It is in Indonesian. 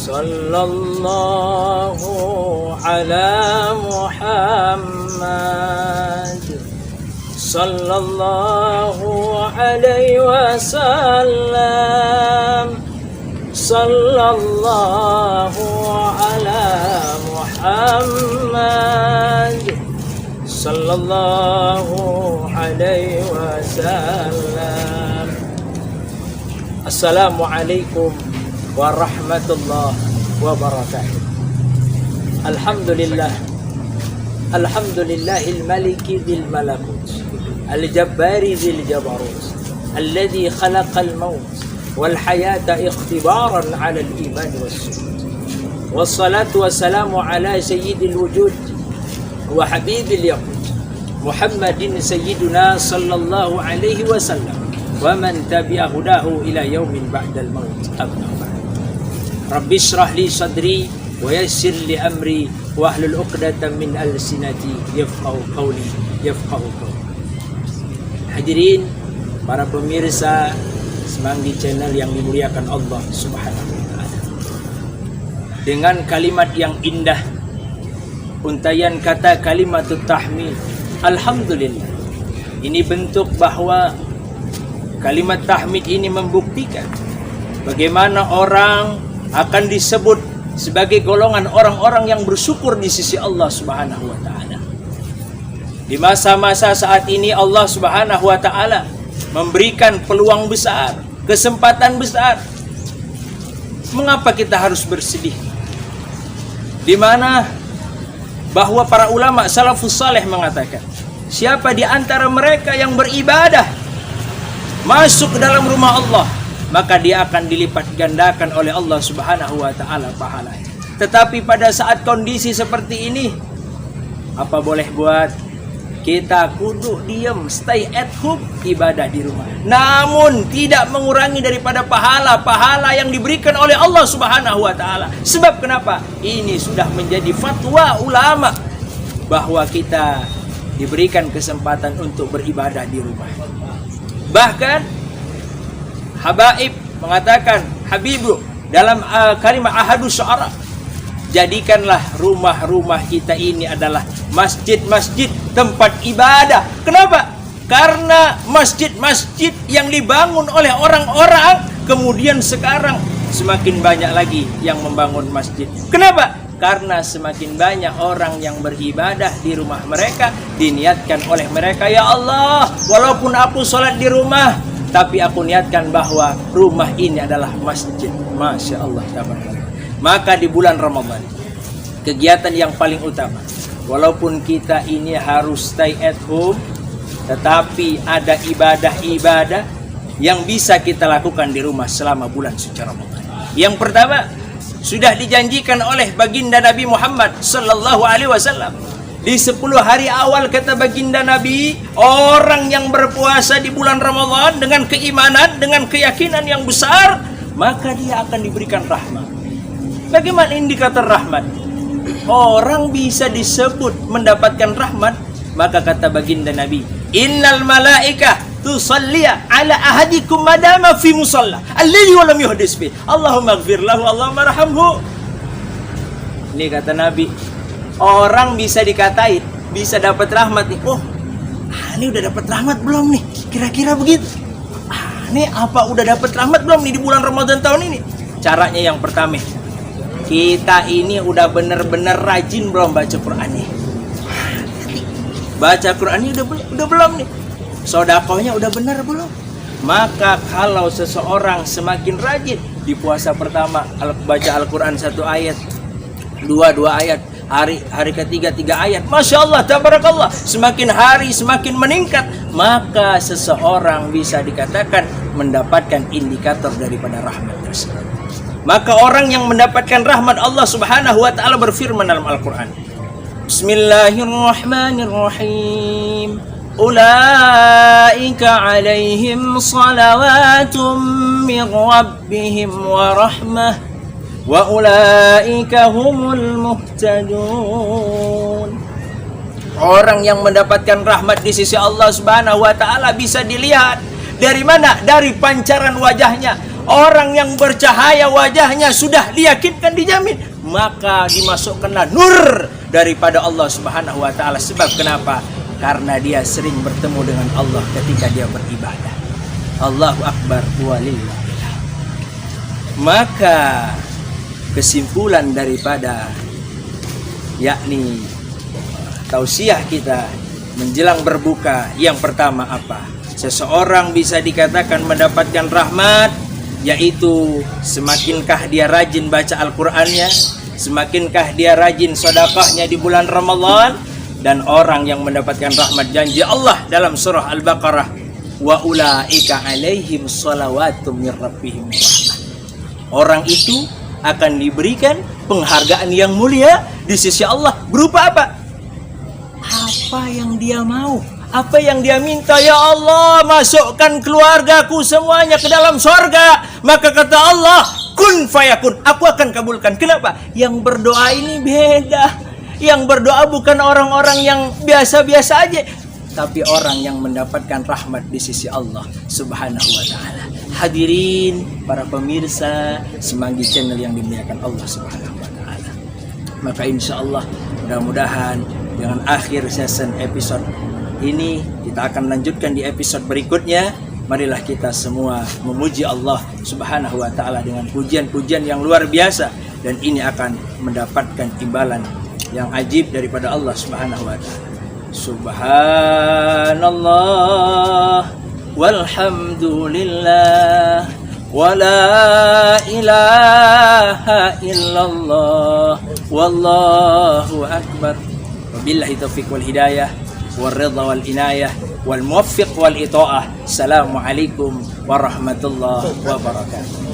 Sallallahu ala Muhammad Sallallahu alaihi wasallam Sallallahu ala Muhammad Sallallahu alaihi wasallam. Assalamualaikum warahmatullahi wabarakatuh. Alhamdulillah. Alhamdulillahil maliki dzil malakut al-jabbari dzil jabarut alladzi khalaqal maut wal hayata ikhtibaran 'ala al-iman was-sujud. Wassalatu wassalamu ala sayyidil wujud wa habibil yaqut Muhammadin sayyiduna sallallahu alaihi wasallam wa man tabi'a hudahu ila yaumin ba'dal maut. Amma ba'd. Rabbi shrah li sadri wa yassir li amri wa hlul 'uqdatam min alsinati yafqahu qawli. Hadirin para pemirsa Semanggi Channel yang dimuliakan Allah Subhanahu wa taala. Dengan kalimat yang indah, untayan kata kalimatut tahmid, alhamdulillah. Ini bentuk bahwa kalimat tahmid ini membuktikan bagaimana orang akan disebut sebagai golongan orang-orang yang bersyukur di sisi Allah Subhanahu wa taala. Di masa-masa saat ini Allah Subhanahu wa taala memberikan peluang besar, kesempatan besar. Mengapa kita harus bersedih? Di mana bahwa para ulama salafus saleh mengatakan, siapa di antara mereka yang beribadah masuk ke dalam rumah Allah, maka dia akan dilipat gandakan oleh Allah Subhanahu wa taala pahalanya. Tetapi pada saat kondisi seperti ini, apa boleh buat? Kita kudu diam, stay at home, ibadah di rumah. Namun tidak mengurangi daripada pahala-pahala yang diberikan oleh Allah Subhanahu wa taala. Sebab kenapa? Ini sudah menjadi fatwa ulama bahwa kita diberikan kesempatan untuk beribadah di rumah. Bahkan Habaib mengatakan, Habibu dalam kalimat ahadus syu'ara, jadikanlah rumah-rumah kita ini adalah masjid-masjid tempat ibadah. Kenapa? Karena masjid-masjid yang dibangun oleh orang-orang kemudian sekarang semakin banyak lagi yang membangun masjid. Kenapa? Karena semakin banyak orang yang beribadah di rumah mereka, diniatkan oleh mereka, ya Allah, walaupun aku sholat di rumah, tapi aku niatkan bahwa rumah ini adalah masjid. Masya Allah. Maka di bulan Ramadan, kegiatan yang paling utama, walaupun kita ini harus stay at home, tetapi ada ibadah-ibadah yang bisa kita lakukan di rumah selama bulan suci Ramadan. Yang pertama, sudah dijanjikan oleh baginda Nabi Muhammad sallallahu alaihi wasallam. Di 10 hari awal kata baginda Nabi, orang yang berpuasa di bulan Ramadan dengan keimanan, dengan keyakinan yang besar, maka dia akan diberikan rahmat. Bagaimana indikator rahmat? Orang bisa disebut mendapatkan rahmat, maka kata baginda Nabi, innal malaika tusalliya ala ahadikum madama fi musalla alladhi wa lam yuhdis bi Allahumma ighfir lahu Allahumma arhamhu. Ini kata Nabi, orang bisa dikatain, bisa dapat rahmat nih. Oh, ini udah dapat rahmat belum nih? Kira-kira begitu. Ini apa udah dapat rahmat belum nih di bulan Ramadan tahun ini? Caranya yang pertama, kita ini udah bener-bener rajin belum baca Quran nih? Baca Qurannya udah belum nih? Sodakohnya udah bener belum? Maka kalau seseorang semakin rajin di puasa pertama baca Al-Quran 1 ayat, 2 ayat, hari ketiga 3 ayat, Masya Allah, tabarakallah, semakin hari semakin meningkat, maka seseorang bisa dikatakan mendapatkan indikator daripada rahmat tersebut. Maka orang yang mendapatkan rahmat Allah Subhanahu wa taala berfirman dalam Al-Quran, Bismillahirrahmanirrahim, ulaika alaihim salawatum min rabbihim wa rahmah wa ulaika humul muhtadun. Orang yang mendapatkan rahmat di sisi Allah Subhanahu wa taala bisa dilihat dari mana? Dari pancaran wajahnya. orang yang bercahaya wajahnya sudah diyakinkan dijamin, maka dimasukkanlah nur daripada Allah Subhanahu wa taala. Sebab kenapa? Karena dia sering bertemu dengan Allah ketika dia beribadah. Allahu akbar walillah. Maka kesimpulan daripada yakni tausiah kita menjelang berbuka, yang pertama apa? Seseorang bisa dikatakan mendapatkan rahmat, yaitu semakinkah dia rajin baca Al-Qur'annya, semakinkah dia rajin sedekahnya di bulan Ramadan. Dan orang yang mendapatkan rahmat janji Allah dalam surah Al-Baqarah, wa ulaika alaihim shalawatum mir rabbihim rahmah. Orang itu akan diberikan penghargaan yang mulia di sisi Allah. Berupa apa? Apa yang dia mau, apa yang dia minta. Ya Allah, masukkan keluargaku semuanya ke dalam sorga. Maka kata Allah, kun fayakun, aku akan kabulkan. Kenapa? Yang berdoa ini beda. Yang berdoa bukan orang-orang yang biasa-biasa aja, tapi orang yang mendapatkan rahmat di sisi Allah Subhanahu wa taala. Hadirin para pemirsa Semanggi Channel yang dimuliakan Allah Subhanahu wa taala. Maka insyaallah mudah-mudahan dengan akhir season episode ini kita akan lanjutkan di episode berikutnya. Marilah kita semua memuji Allah Subhanahu wa taala dengan pujian-pujian yang luar biasa, dan ini akan mendapatkan imbalan yang ajib daripada Allah Subhanahu wa taala. Subhanallah walhamdulillah wala ilaha illallah wallahu akbar. Wabillahi taufiq wal hidayah wal ridha wal inayah wal muwaffiq wal itaah. Assalamualaikum warahmatullahi wabarakatuh.